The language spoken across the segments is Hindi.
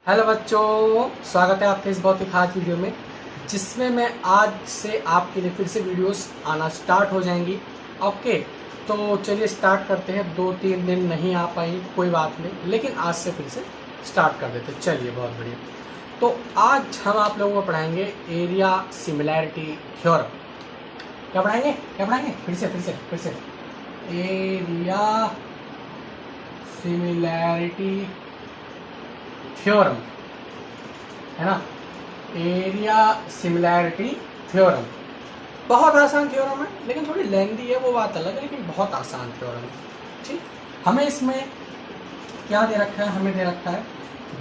हेलो बच्चों, स्वागत है आपके इस बहुत ही खास वीडियो में जिसमें मैं आज से आपके लिए फिर से वीडियोस आना स्टार्ट हो जाएंगी। ओके, तो चलिए स्टार्ट करते हैं। 2-3 दिन नहीं आ पाई, कोई बात नहीं, लेकिन आज से फिर से स्टार्ट कर देते हैं। चलिए, बहुत बढ़िया। तो आज हम आप लोगों को पढ़ाएंगे एरिया सिमिलैरिटी थ्योरम। क्या पढ़ाएंगे? फिर से एरिया सिमिलैरिटी थ्योरम, है ना। एरिया सिमिलैरिटी थ्योरम बहुत आसान थ्योरम है, लेकिन थोड़ी लेंदी है, वो बात अलग है, लेकिन बहुत आसान थ्योरम है। ठीक, हमें इसमें क्या दे रखा है? हमें दे रखा है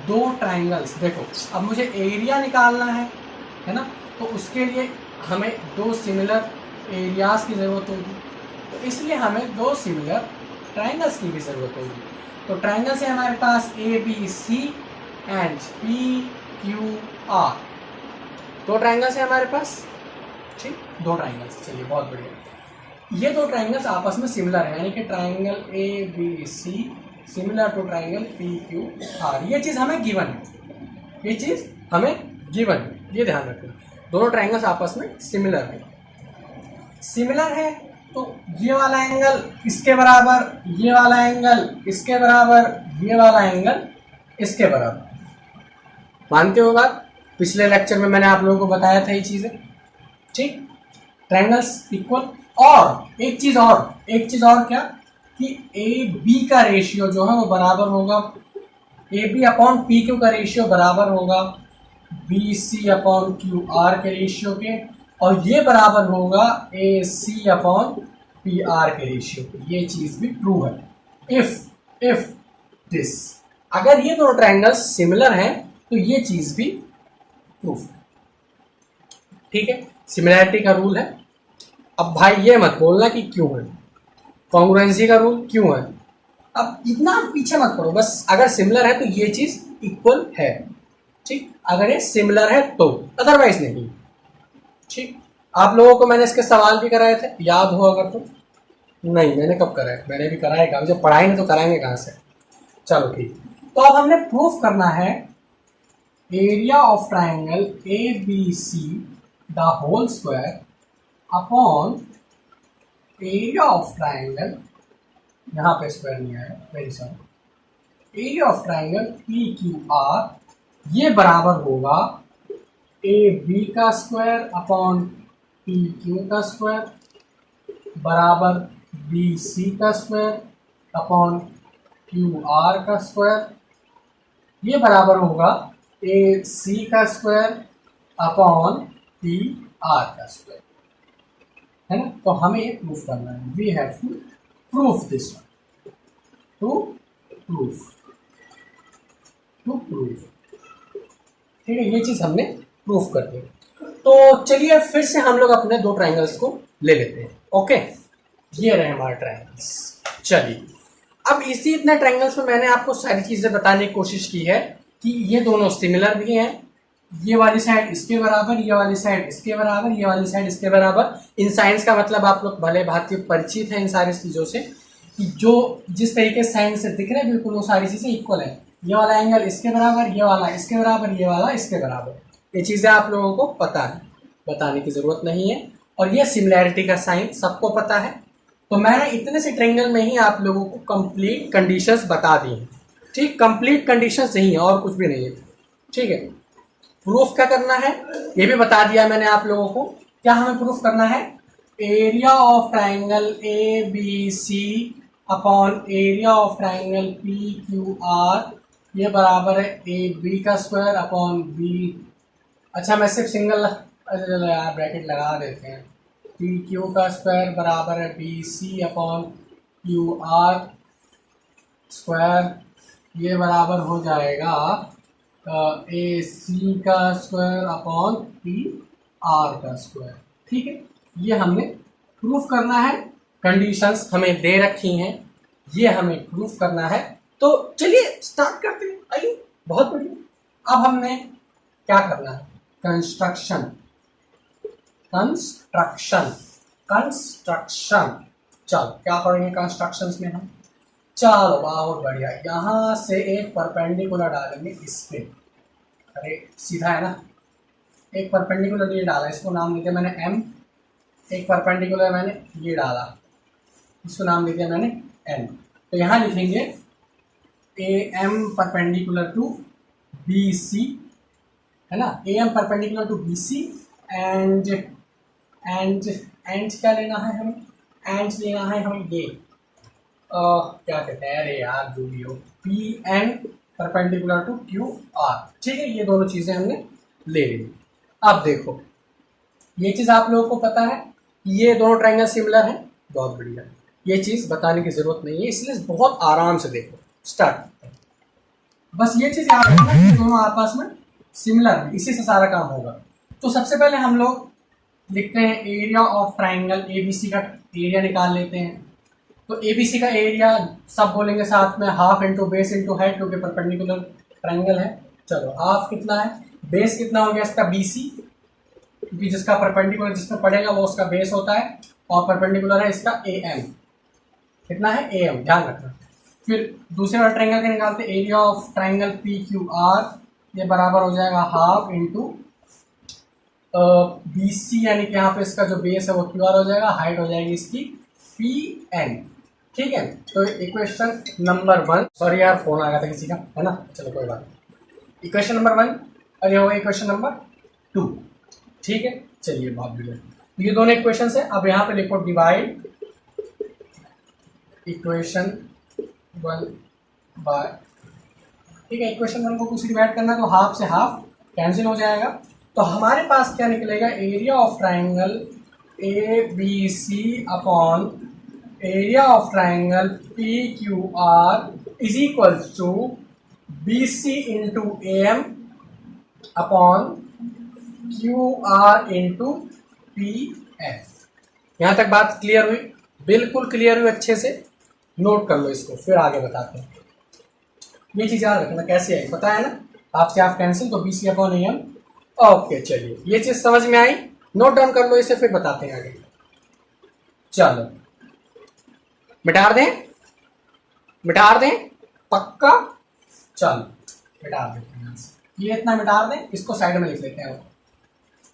दो ट्राइंगल्स। देखो, अब मुझे एरिया निकालना है ना, तो उसके लिए हमें दो सिमिलर एरियाज की ज़रूरत होगी, तो इसलिए हमें दो सिमिलर ट्राइंगल्स की भी ज़रूरत होगी। तो ट्राइंगल्स है हमारे पास ABC एंड PQR। दो ट्राइंगल्स है हमारे पास। ठीक, दो ट्राइंगल्स। चलिए, बहुत बढ़िया। ये दो ट्राइंगल्स आपस में सिमिलर है, यानी कि triangle ABC similar to triangle PQR। ये चीज़ हमें गिवन है, ये ध्यान रखना। दोनों ट्राइंगल्स आपस में सिमिलर है, तो ये वाला एंगल इसके बराबर, ये वाला एंगल इसके बराबर, ये वाला एंगल इसके बराबर। मानते हो बात? पिछले लेक्चर में मैंने आप लोगों को बताया था ये चीजें। ठीक, ट्रायंगल्स इक्वल। और एक चीज और क्या कि AB का रेशियो जो है वो बराबर होगा, AB अपॉन PQ का रेशियो बराबर होगा BC अपॉन QR के रेशियो के, और ये बराबर होगा AC अपॉन PR के रेशियो के। ये चीज भी ट्रू है। इफ दिस, अगर ये दोनों ट्रायंगल्स सिमिलर हैं तो ये चीज भी प्रूफ है। ठीक है, सिमिलैरिटी का रूल है। अब भाई ये मत बोलना कि क्यों है, कॉन्ग्रुएंसी का रूल क्यों है। अब इतना पीछे मत पड़ो, बस अगर सिमिलर है तो ये चीज इक्वल है। ठीक, अगर ये सिमिलर है तो, अदरवाइज नहीं। ठीक, आप लोगों को मैंने इसके सवाल भी कराए थे, याद हो अगर तो। नहीं, मैंने कब कराया? मैंने भी कराएगा, जब पढ़ाएंगे तो कराएंगे कहाँ से। चलो ठीक, तो अब हमने प्रूफ करना है area of triangle ABC the whole square upon area of triangle, यहाँ पे स्क्वायर नहीं आया, very sorry, area of triangle PQR, ये बराबर होगा AB का स्क्वायर अपॉन PQ का स्क्वायर बराबर BC का स्क्वायर अपॉन QR का स्क्वायर, ये बराबर होगा AC का स्क्वायर अपॉन PR का स्क्वायर, है ना। तो हमें ये प्रूफ करना है, we have to proof this one, to proof. ठीक है, ये चीज हमने प्रूफ कर दी। तो चलिए फिर से हम लोग अपने दो ट्राइंगल्स को ले लेते हैं। ओके, ये रहे हमारे ट्राइंगल्स। चलिए, अब इसी इतने ट्राइंगल्स में मैंने आपको सारी चीजें बताने की कोशिश की है कि ये दोनों सिमिलर भी हैं। ये वाली साइड इसके बराबर, ये वाली साइड इसके बराबर, ये वाली साइड इसके बराबर। इन साइंस का मतलब आप लोग भले भांति परिचित हैं इन सारी चीजों से, कि जो जिस तरीके साइंस से दिख रहे हैं बिल्कुल वो सारी चीजें इक्वल है। ये वाला एंगल इसके बराबर, ये वाला इसके बराबर, ये वाला इसके बराबर। ये चीजें आप लोगों को पता है, बताने की जरूरत नहीं है। और ये सिमिलैरिटी का साइन सबको पता है। तो मैंने इतने से ट्रायंगल में ही आप लोगों को कंप्लीट कंडीशंस बता दी हैं। ठीक, कंप्लीट कंडीशंस यही है और कुछ भी नहीं है। ठीक है, प्रूफ क्या करना है ये भी बता दिया मैंने आप लोगों को। क्या हमें प्रूफ करना है? Area of triangle ABC upon area of triangle PQR, ये बराबर है AB का स्क्वायर अपॉन B। अच्छा, मैं सिर्फ सिंगल ब्रैकेट लगा देते हैं। PQ का स्क्वायर बराबर है BC अपॉन QR स्क्वायर, ये बराबर हो जाएगा AC का स्क्वायर अपॉन PR का स्क्वायर। ठीक है, ये हमने प्रूफ करना है। कंडीशंस हमें दे रखी हैं, ये हमें प्रूफ करना है। तो चलिए स्टार्ट करते हैं। आइए, बहुत बढ़िया। अब हमने क्या करना है? कंस्ट्रक्शन। चलो, क्या करेंगे कंस्ट्रक्शंस में हम? चलो, बहुत बढ़िया। यहाँ से एक परपेंडिकुलर डालेंगे इस पे, अरे सीधा है ना, एक परपेंडिकुलर ये डाला, इसको नाम दे दिया मैंने m, एक परपेंडिकुलर मैंने ये डाला, इसको नाम दे दिया मैंने n। तो यहाँ लिखेंगे AM परपेंडिकुलर टू BC, है ना, AM perpendicular to BC and क्या लेना है हमें, लेना है हमें ये क्या कहते हैं, अरे यार जो भी हो, PN परपेंडिकुलर टू QR। ठीक है, ये दोनों चीज़ें हमने ले ली। अब देखो ये चीज़ आप लोगों को पता है, ये दोनों ट्रायंगल सिमिलर हैं, बहुत बढ़िया, ये चीज़ बताने की ज़रूरत नहीं है, इसलिए बहुत आराम से देखो। स्टार्ट, बस ये चीज़ याद रखना कि दोनों आपस में सिमिलर है, इसी से सारा काम होगा। तो सबसे पहले हम लोग लिखते हैं एरिया ऑफ ट्रायंगल ABC का एरिया निकाल लेते हैं। तो ABC का एरिया सब बोलेंगे साथ में, half into base into height, क्योंकि परपेंडिकुलर ट्रायंगल है। चलो हाफ कितना है, बेस कितना हो गया इसका BC, क्योंकि जिसका परपेंडिकुलर जिसमें पड़ेगा वो उसका बेस होता है, और परपेंडिकुलर है इसका AM, कितना है AM, ध्यान रखना। फिर दूसरे वाला ट्रायंगल का निकालते हैं, एरिया ऑफ ट्रायंगल PQR, ये बराबर हो जाएगा हाफ इंटू BC, यानी कि यहाँ पे इसका जो बेस है वो QR हो जाएगा, हाइट हो जाएगी इसकी PN। ठीक है, तो इक्वेशन नंबर 1, सॉरी यार फोन आ गया था किसी का, है ना, चलो कोई बात नहीं। इक्वेशन नंबर 1 और ये होगा इक्वेशन नंबर 2। ठीक है, चलिए बहुत बढ़िया, ये दोनों इक्वेशन है। अब यहाँ पे लिखो डिवाइड इक्वेशन 1 बाय, ठीक है, इक्वेशन 1 को कुछ डिवाइड करना तो हाफ से हाफ कैंसिल हो जाएगा, तो हमारे पास क्या निकलेगा, area of triangle ABC upon area of triangle PQR is equal to BC into AM upon QR into PN। यहाँ तक बात क्लियर हुई, बिल्कुल क्लियर हुई, अच्छे से नोट कर लो इसको, फिर आगे बताते हैं। ये चीज़ याद रखना कैसे है, पता है ना, हाफ से हाफ कैंसिल, तो BC अपॉन AM। ओके चलिए, ये चीज़ समझ में आई, नोट डाउन कर लो इसे, फिर बताते हैं आगे। चलो मिटा दें पक्का, चलो मिटा देते हैं, ये इतना मिटा दें, इसको साइड में लिख लेते हैं,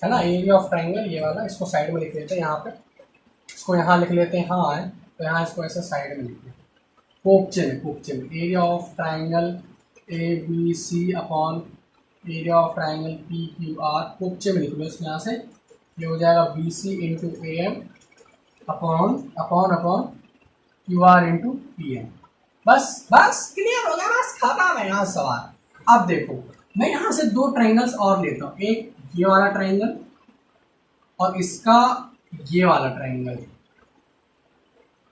है ना, एरिया ऑफ ट्रायंगल ये वाला, इसको साइड में लिख लेते हैं, यहाँ पे इसको यहाँ लिख लेते हैं, हाँ है तो यहाँ इसको ऐसे साइड में लिख लेते हैं, कोपचे में area of triangle ABC upon area of triangle PQR, कोपचे में लिख लो इसको, यहाँ से ये हो जाएगा BC into AM upon QR into PM। बस क्लियर हो गया, बस खत्म है यहाँ सवाल। अब देखो मैं यहाँ से दो ट्रायंगल्स और लेता हूँ, एक ये वाला ट्रायंगल और इसका ये वाला ट्रायंगल,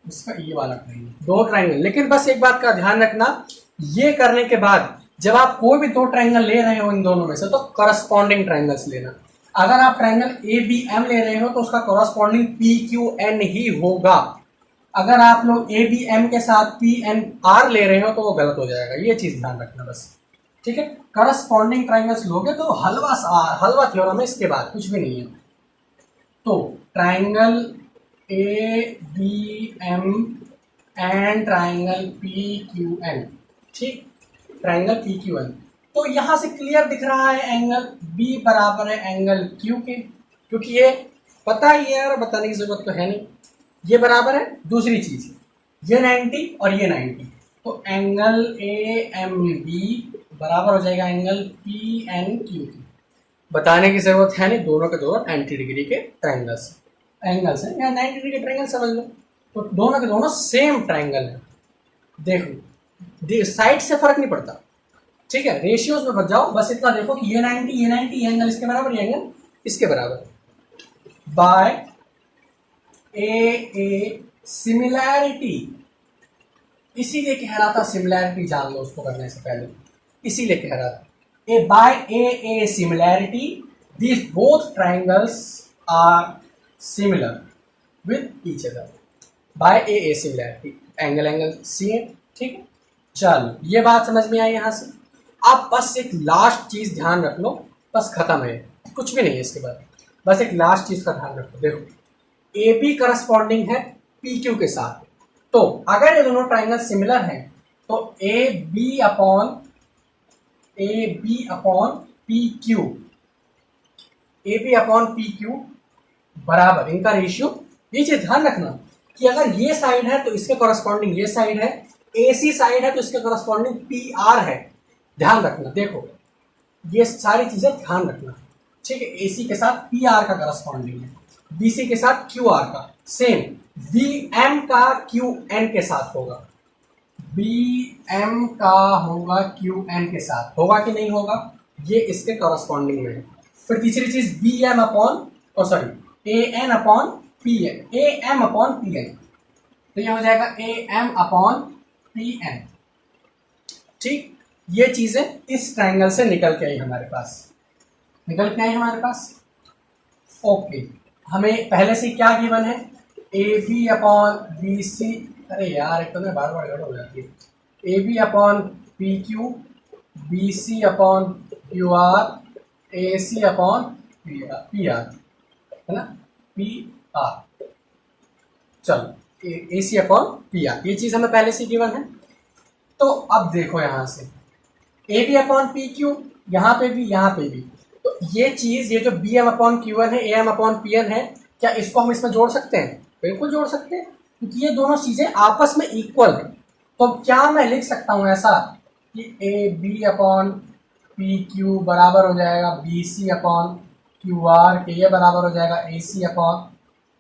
इसका ये वाला ट्रायंगल, दो ट्रायंगल। लेकिन बस एक बात का ध्यान रखना, ये करने के बाद जब आप कोई भी दो ट्रायंगल ले रहे हो इन दोनों में से, तो करस्पॉन्डिंग ट्रायंगल्स लेना। अगर आप ट्रायंगल ABM ले रहे हो तो उसका करस्पॉन्डिंग PQN ही होगा। अगर आप लोग ABM के साथ PNR ले रहे हो तो वो गलत हो जाएगा, ये चीज ध्यान रखना बस, ठीक है। करस्पॉन्डिंग ट्रायंगल्स लोगे तो हलवा थ्योरम है, इसके बाद कुछ भी नहीं है। तो triangle ABM and triangle PQN, ठीक, ट्रायंगल PQN, तो यहां से क्लियर दिख रहा है एंगल B बराबर है एंगल Q के, क्योंकि ये पता ही है यार, बताने की जरूरत तो है नहीं, ये बराबर है। दूसरी चीज ये 90 और ये 90, तो एंगल AMB बराबर हो जाएगा एंगल PNQ की। बताने की जरूरत है नहीं, दोनों के दोनों 90 डिग्री के ट्रायंगल्स हैं, या 90 डिग्री के ट्रायंगल समझ लो, तो दोनों के दोनों सेम ट्रायंगल है। देखो साइड से फर्क नहीं पड़ता, ठीक है, रेशियोज में बच जाओ, बस इतना देखो कि ये 90 ये एंगल इसके बराबर, ये एंगल इसके बराबर, बाय ए सिमिलैरिटी। इसीलिए कह रहा था सिमिलैरिटी जान लो उसको करने से पहले, इसीलिए कह रहा था A by A similarity, these both triangles are similar with each other by A similarity, angle same, ठीक है। चलो ये बात समझ में आई यहाँ से। अब बस एक लास्ट चीज ध्यान रख लो, बस खत्म है, कुछ भी नहीं है इसके बाद, बस एक लास्ट चीज का ध्यान रखो। देखो AB करस्पॉन्डिंग है PQ के साथ, तो अगर ये दोनों ट्रायंगल सिमिलर हैं तो AB upon P Q, A B upon P Q बराबर, इनका रेशियो, ये चीज ध्यान रखना कि अगर ये साइड है तो इसके कॉरस्पॉन्डिंग ये साइड है, एसी साइड है तो इसके कॉरस्पॉन्डिंग पी आर है। ध्यान रखना, देखो ये सारी चीजें ध्यान रखना, ठीक है। एसी के साथ पी आर का कॉरस्पॉन्डिंग है, बीसी के साथ क्यू आर का, सेम बी एम का क्यू एन के साथ होगा, बी एम का होगा क्यू एन के साथ, होगा कि नहीं होगा, ये इसके कॉरस्पॉन्डिंग में है। फिर तीसरी चीज B M upon, sorry A N upon P N, A M upon P N, तो ये हो जाएगा A M upon P N, ठीक। ये चीजें इस ट्रायंगल से निकल के आई हमारे पास, निकल के आई हमारे पास, ओके। हमें पहले से क्या गिवन है, A B upon B C, अरे यार एक तो मैं बार बार गड़बड़ हो जाती है, A B upon P Q, B C upon Q R, A C upon P R, है ना, पी आर, चलो A C upon P R, ये चीज हमें पहले से गिवन है। तो अब देखो यहाँ से A B upon P Q, यहाँ पे भी यहाँ पे भी, तो ये चीज, ये जो B M upon Q N है, A M upon P N है, क्या इसको हम इसमें जोड़ सकते हैं? बिल्कुल जोड़ सकते हैं, क्योंकि ये दोनों चीजें आपस में इक्वल है। तो क्या मैं लिख सकता हूँ ऐसा कि A B upon P Q बराबर हो जाएगा B C upon Q R के, ये बराबर हो जाएगा A C upon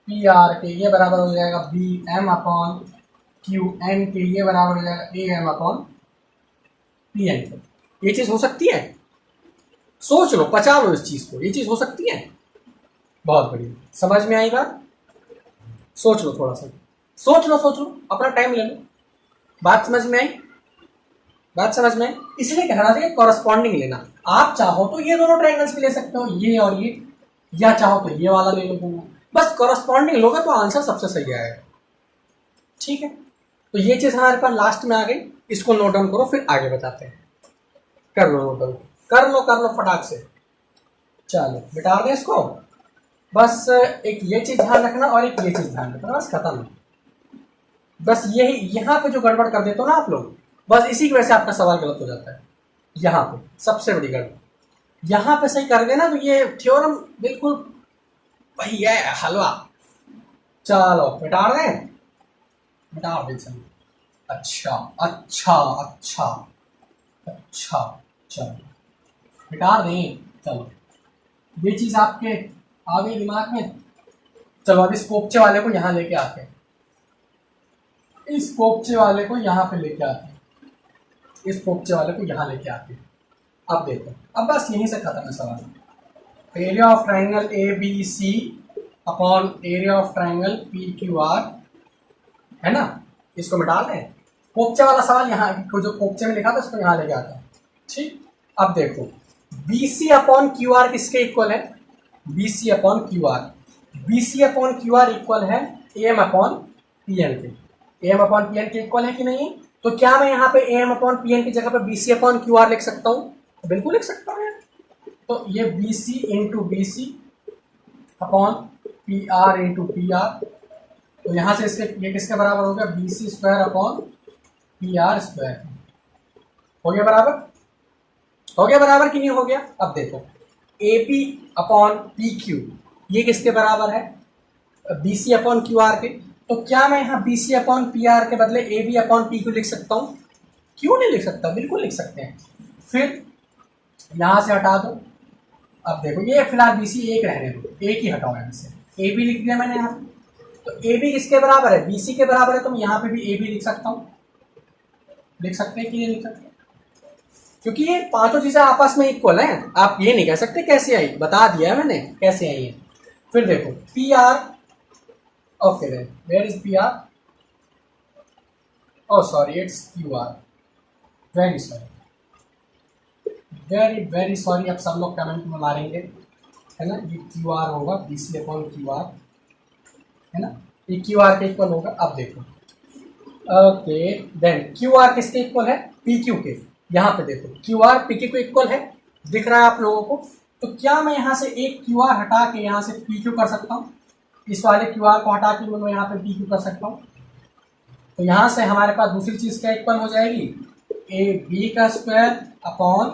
P R के, ये बराबर हो जाएगा B M upon Q N के, ये बराबर हो जाएगा A M upon P N के। ये चीज हो सकती है? सोच लो, पचा लो इस चीज को, ये चीज हो सकती है? बहुत बढ़िया, समझ में आई बात? सोच लो, थोड़ा सा सोच लो, अपना टाइम ले लो। बात समझ में आई? बात समझ में आई? इसलिए कह रहा था कि कॉरस्पॉन्डिंग लेना। आप चाहो तो ये दोनों ट्रायंगल्स भी ले सकते हो, ये और ये, या चाहो तो ये वाला ले लो, बस कॉरस्पॉन्डिंग लोगे तो आंसर सबसे सही आएगा, ठीक है। तो ये चीज हमारे पास लास्ट में आ गई, इसको नोट डाउन करो, फिर आगे बताते हैं। कर लो नोट डाउन, कर लो फटाक से, चलो बिटा दें इसको। बस एक ये चीज ध्यान रखना और एक ये चीज ध्यान रखना, बस खत्म। बस यही, यहाँ पे जो गड़बड़ कर देते हो ना आप लोग, बस इसी की वजह से आपका सवाल गलत हो जाता है। यहाँ पे सबसे बड़ी गड़बड़, यहाँ पे सही कर देना तो ये थ्योरम बिल्कुल वही है, हलवा। चलो बिटा दें, बिटा दें, चलो। अच्छा अच्छा अच्छा अच्छा, चलो बिटा दें, चलो ये चीज आपके आ गई दिमाग में। चलो अब इस पोपचे वाले को यहाँ लेके आते हैं, इस पोपचे वाले को यहाँ पे लेके आते हैं, इस पोपचे वाले को यहाँ लेके आते हैं। अब देखो, अब बस यहीं से खत्म है सवाल। Area of triangle A B C upon area of triangle P Q R, है ना, इसको मिटा दें। पोपचे वाला सवाल यहाँ, जो पोपचे में लिखा था उसको यहाँ लेके आता है, ठीक। अब देखो B C upon Q R किसके इक्वल है? B C upon Q R, B C upon Q R equal है A M upon P N के। A M upon P N के इक्वल है कि नहीं? तो क्या मैं यहाँ पे A M upon P N की जगह पे B C upon Q R लिख सकता हूँ? बिल्कुल लिख सकता हूँ। तो ये B C into B C upon P R into P R, तो यहाँ से इसके ये किसके बराबर हो गया? B C square upon P R square. हो गया बराबर? हो गया बराबर कि नहीं हो गया? अब देखो A P upon P Q, ये किसके बराबर है? B C upon Q R के। तो क्या मैं यहाँ B C upon P R के बदले A B upon P Q लिख सकता हूँ? क्यों नहीं लिख सकता, बिल्कुल लिख सकते हैं। फिर यहाँ से हटा दो, अब देखो ये फिलहाल बी सी एक रहने दो, एक ही हटाओ यहाँ से, ए बी लिख दिया मैंने यहाँ। तो ए बी किसके बराबर है? बी सी के बराबर है, तो मैं यहाँ पे भी ए बी लिख सकता हूँ। लिख सकते हैं कि नहीं लिख सकते? क्योंकि ये पांचों चीजें आपस में इक्वल हैं। आप ये नहीं कह सकते कैसे आई, बता दिया है मैंने कैसे आई है। फिर देखो P R, okay then where is P R? Oh sorry, it's Q R, very sorry, very very sorry. अब सब लोग कमेंट में मारेंगे, है ना, ये क्यू आर होगा B C upon Q R, है ना, ये क्यू आर के इक्वल होगा। अब देखो ओके देन क्यू आर किसके इक्वल है? पी क्यू के। यहाँ पे देखो क्यू आर पी क्यू को इक्वल है, दिख रहा है आप लोगों को? तो क्या मैं यहाँ से एक क्यू आर हटा के यहाँ से पी क्यू कर सकता हूँ? इस वाले क्यू आर को हटा के मैं यहाँ पे पी क्यू कर सकता हूँ। तो यहाँ से हमारे पास दूसरी चीज क्या इक्वल हो जाएगी? ए बी का स्क्वायर अपॉन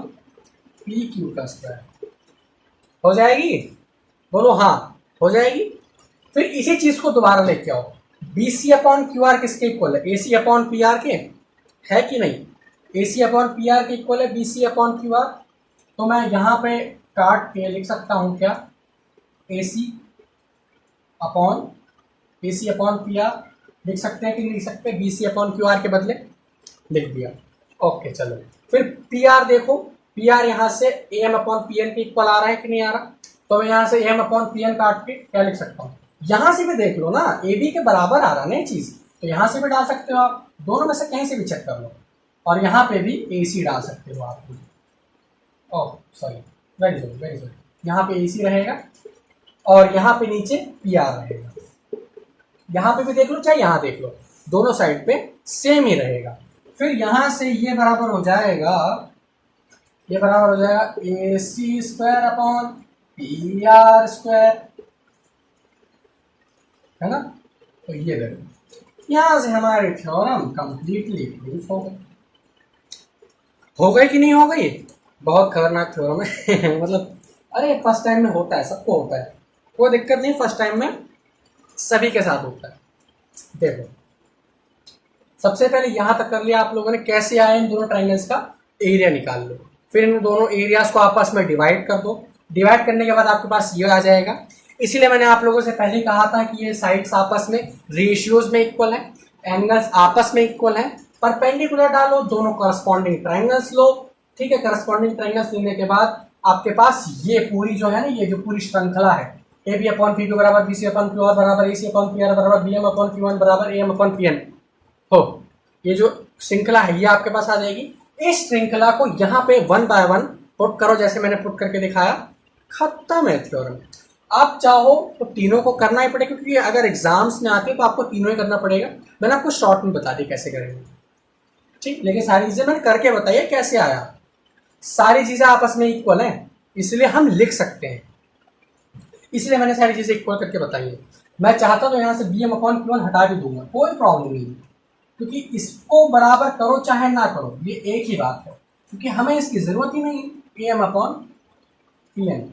पी क्यू का स्क्वायर हो जाएगी, बोलो हाँ हो जाएगी। फिर इसी चीज को दोबारा लेके आओ, B C upon Q R किसके इक्वल है, A C upon P R के, है कि नहीं, A C upon P R के इक्वल है B C upon Q R. तो मैं यहाँ पे काट के लिख सकता हूँ क्या, A C upon P R लिख सकते हैं कि नहीं लिख सकते, B C upon Q R के बदले लिख दिया। ओके चलो, फिर पी आर देखो, पी आर यहाँ से A M upon P N के इक्वल आ रहा है कि नहीं आ रहा, तो मैं यहाँ से A M upon P N काट के क्या लिख सकता हूँ, यहाँ से भी देख लो ना ए बी के बराबर आ रहा है ना ये चीज, तो यहाँ से भी डाल सकते हो आप, दोनों में से कहीं से भी चेक कर लो, और यहाँ पे भी ए सी डाल सकते हो आप। Oh sorry, very good very good, यहाँ पे ए सी रहेगा और यहाँ पे नीचे पी आर रहेगा, यहाँ पे भी देख लो चाहे यहाँ देख लो, दोनों साइड पे सेम ही रहेगा। फिर यहाँ से ये बराबर हो जाएगा, ये बराबर हो जाएगा A C square upon P R square, है ना। तो ये देखो यहाँ से हमारे थ्योरम कंप्लीटली प्रूफ हो गए कि नहीं हो गई। बहुत खतरनाक थ्योरम है मतलब अरे फर्स्ट टाइम में होता है, सबको होता है, कोई दिक्कत नहीं, फर्स्ट टाइम में सभी के साथ होता है। देखो सबसे पहले यहां तक कर लिया आप लोगों ने, कैसे आए इन दोनों ट्राइंगल्स का एरिया निकाल लो, फिर इन दोनों एरियाज को आपस में डिवाइड कर दो, डिवाइड करने के बाद आपके पास ये आ जाएगा। इसीलिए मैंने आप लोगों से पहले कहा था कि ये साइड्स आपस में रेशियोज में इक्वल है, एंगल्स आपस में इक्वल है, परपेंडिकुलर डालो, दोनों करस्पॉन्डिंग ट्राइंगल्स लो, ठीक है। करस्पॉन्डिंग ट्राइंगल्स लेने के बाद आपके पास ये पूरी जो है ना, ये जो पूरी श्रृंखला है, A B upon P Q बराबर B C upon Q R बराबर A C upon P R बराबर B M upon Q N बराबर A M upon P N हो, ये जो श्रृंखला है ये आपके पास आ जाएगी। इस श्रृंखला को यहाँ पे वन बाय वन पुट करो, जैसे मैंने पुट करके दिखाया, खत्म है थ्योरम। आप चाहो तो तीनों को करना ही पड़ेगा, क्योंकि अगर एग्जाम्स में आते तो आपको तीनों ही करना पड़ेगा। मैंने आपको शॉर्ट में बता दी कैसे करेंगे, ठीक, लेकिन सारी चीजें मैंने करके बताइए कैसे आया। सारी चीजें आपस में इक्वल हैं, इसलिए हम लिख सकते हैं, इसलिए मैंने सारी चीजें इक्वल करके बताई है। मैं चाहता तो यहाँ से बी एम अपॉन क्यू हटा भी दूंगा, कोई प्रॉब्लम नहीं, क्योंकि इसको बराबर करो चाहे ना करो ये एक ही बात है, क्योंकि हमें इसकी जरूरत ही नहीं है A M upon P N,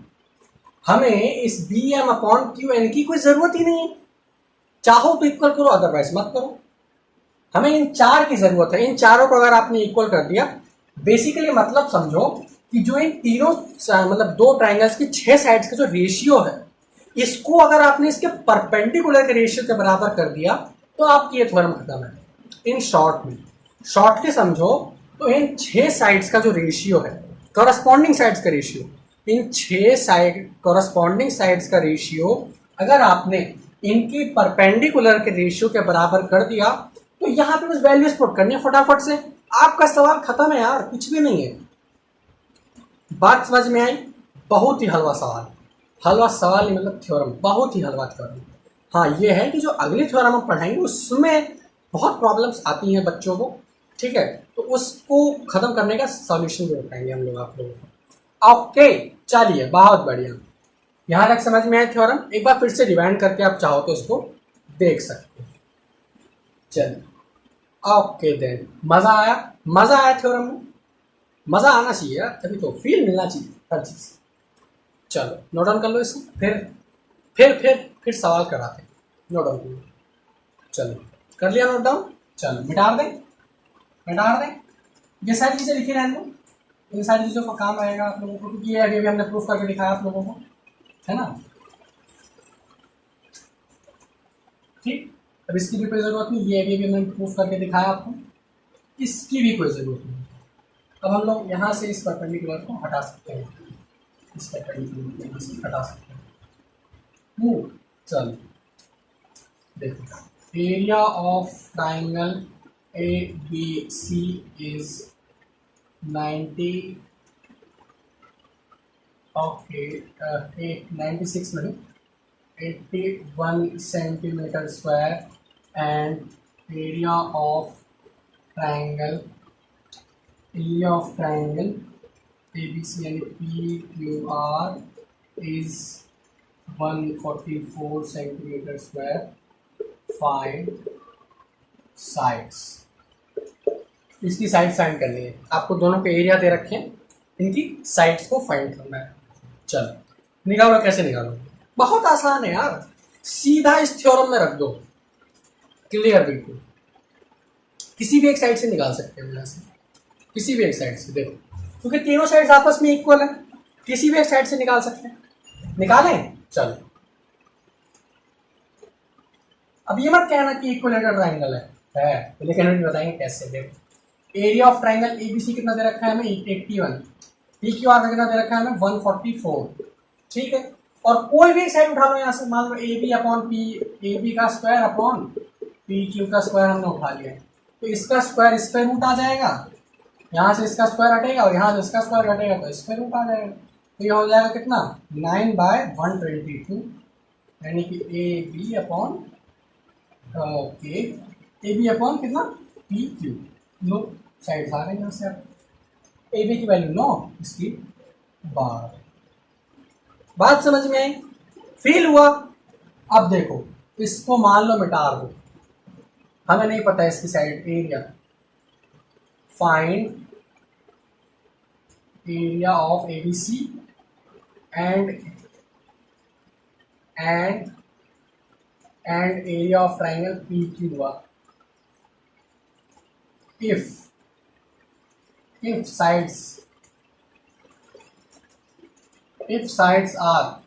हमें इस B M upon Q N की कोई जरूरत ही नहीं है। चाहो तो इक्वल करो, अदरवाइज मत करो, हमें इन चार की जरूरत है। इन चारों को अगर आपने इक्वल कर दिया, बेसिकली मतलब समझो कि जो इन तीनों मतलब दो ट्राइंगल्स की 6 साइड्स का जो रेशियो है, इसको अगर आपने इसके परपेंडिकुलर के रेशियो के बराबर कर दिया तो आपकी ये थ्योरम खत्म है। इन शॉर्ट में, शॉर्टली समझो तो इन 6 साइड्स का जो रेशियो है, करस्पॉन्डिंग साइड्स का रेशियो, इन 6 साइड करस्पॉन्डिंग साइड्स का रेशियो अगर आपने इनकी परपेंडिकुलर के रेशियो के बराबर कर दिया तो यहाँ पे बस वैल्यूज पुट करनी है फटाफट से, आपका सवाल खत्म है यार, कुछ भी नहीं है। बात समझ में आई? बहुत ही हलवा सवाल, हलवा सवाल नहीं मतलब थ्योरम, बहुत ही हलवा थ्योरम। हाँ ये है कि जो अगली थ्योरम हम पढ़ाएंगे उसमें बहुत प्रॉब्लम्स आती हैं बच्चों को, ठीक है, तो उसको खत्म करने का सॉल्यूशन भी बताएंगे हम लोग आप लोगों को। ओके चलिए बहुत बढ़िया, यहाँ तक समझ में आया थ्योरम। एक बार फिर से रिवाइंड करके आप चाहो तो इसको देख सकते हैं। चलिए ओके देन, मजा आया, मजा आया थ्योरम में, मजा आना चाहिए यार, तभी तो फील मिलना चाहिए हर चीज। चलो नोट डाउन कर लो इसको, फिर सवाल कराते हैं, नोट डाउन कर लो। चलो कर लिया नोट डाउन, चलो मिटा दें, ये सारी चीजें लिखी रहने दो, इन सारी चीजों का काम आएगा आप लोगों को, क्योंकि ये अभी हमने प्रूफ करके दिखाया आप लोगों को, है ना। ठीक, अब इसकी भी कोई जरूरत नहीं, ये अभी हमने प्रूफ करके दिखाया आपको, इसकी भी कोई जरूरत नहीं। अब हम लोग यहाँ से इस परपेंडिकुलर को हटा सकते हैं, इस परपेंडिकुलर यहाँ से हटा सकते हैं। चलो देखो, area of triangle A B C is 90 okay 96 नहीं 81 centimetre square and area of triangle ABC and PQR is 144 centimeter square. Find sides. इसकी साइड फाइंड करनी है, आपको दोनों के एरिया दे रखे हैं, इनकी साइड्स को फाइंड करना है। चलो निकालो, कैसे निकालो, बहुत आसान है यार, सीधा इस थ्योरम में रख दो, क्लियर बिल्कुल। किसी भी एक साइड से निकाल सकते हैं यहाँ से, किसी भी एक साइड से, देखो क्योंकि तीनों साइड्स आपस में इक्वल है, किसी भी एक साइड से निकाल सकते हैं। निकालें, चलो। अब ये मत कहना कि इक्विलेटरल ट्राइंगल है, लेकिन हम बताएंगे कैसे। देखो एरिया ऑफ ट्राइंगल एबीसी कितना दे रखा है हमें, 81, पी क्यू आर का कितना दे रखा है हमें, 144, ठीक है। और कोई भी साइड उठा लो यहाँ से, मान लो A B upon P, A B का स्क्वायर अपॉन पी क्यू का स्क्वायर हमने उठा लिया, तो इसका स्क्वायर इस पर रूट आ जाएगा, यहाँ से इसका स्क्वायर हटेगा और यहाँ से इसका स्क्वायर हटेगा तो इस पर रूट आ जाएगा। तो ये हो जाएगा कितना, 9/122, यानी कि A B upon okay A B upon कितना, पी क्यू। लो साइड आ रहे हैं यहाँ से, आप ए बी की वैल्यू 9, इसकी 12। बात समझ में आई, फील हुआ। अब देखो इसको मान लो मिटा दो, हमें नहीं पता इसकी side area, find area of ABC and area of triangle P Q are if sides are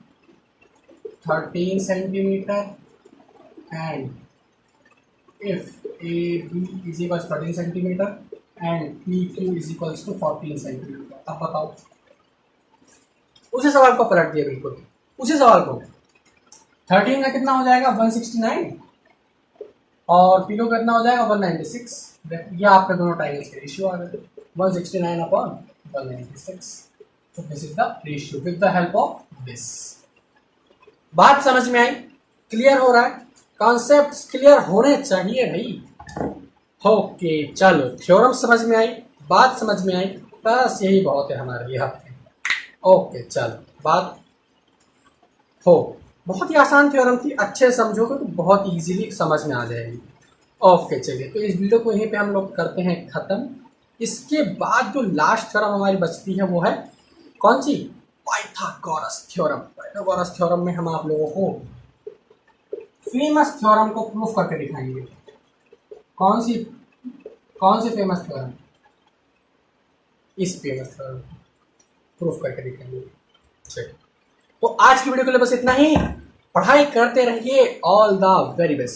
13 centimeter and if AB is equals to 13 centimeter and PQ is equals to 14 centimeter। अब बताओ, उसी सवाल को पलट दिया, बिल्कुल उसी सवाल को। 13 का कितना हो जाएगा 169 और पी को कितना हो जाएगा 196। ये आपके दोनों ट्राइंगल्स के रेशियो आ गए, 169 अपॉन 196। तो this is the ratio with the help of this. बात समझ में आई, क्लियर हो रहा है, कॉन्सेप्ट्स क्लियर होने चाहिए भाई। ओके चलो, थ्योरम समझ में आई, बात समझ में आई, बस यही बहुत है हमारे लिए आपके। ओके चलो, बात हो, बहुत ही आसान थ्योरम थी, अच्छे समझोगे तो बहुत इजीली समझ में आ जाएगी। ओके चलिए, तो इस वीडियो को यहीं पे हम लोग करते हैं ख़त्म। इसके बाद जो लास्ट थ्योरम हमारी बचती है वो है कौन सी, पाइथागोरस थ्योरम। पाइथागोरस थ्योरम में हम आप लोगों को फेमस थ्योरम को प्रूफ करके दिखाएंगे। कौन सी फेमस थ्योरम, इस फेमस थ्योरम प्रूफ करके दिखाएंगे। चलिए, तो आज की वीडियो के लिए बस इतना ही, पढ़ाई करते रहिए, ऑल द वेरी बेस्ट।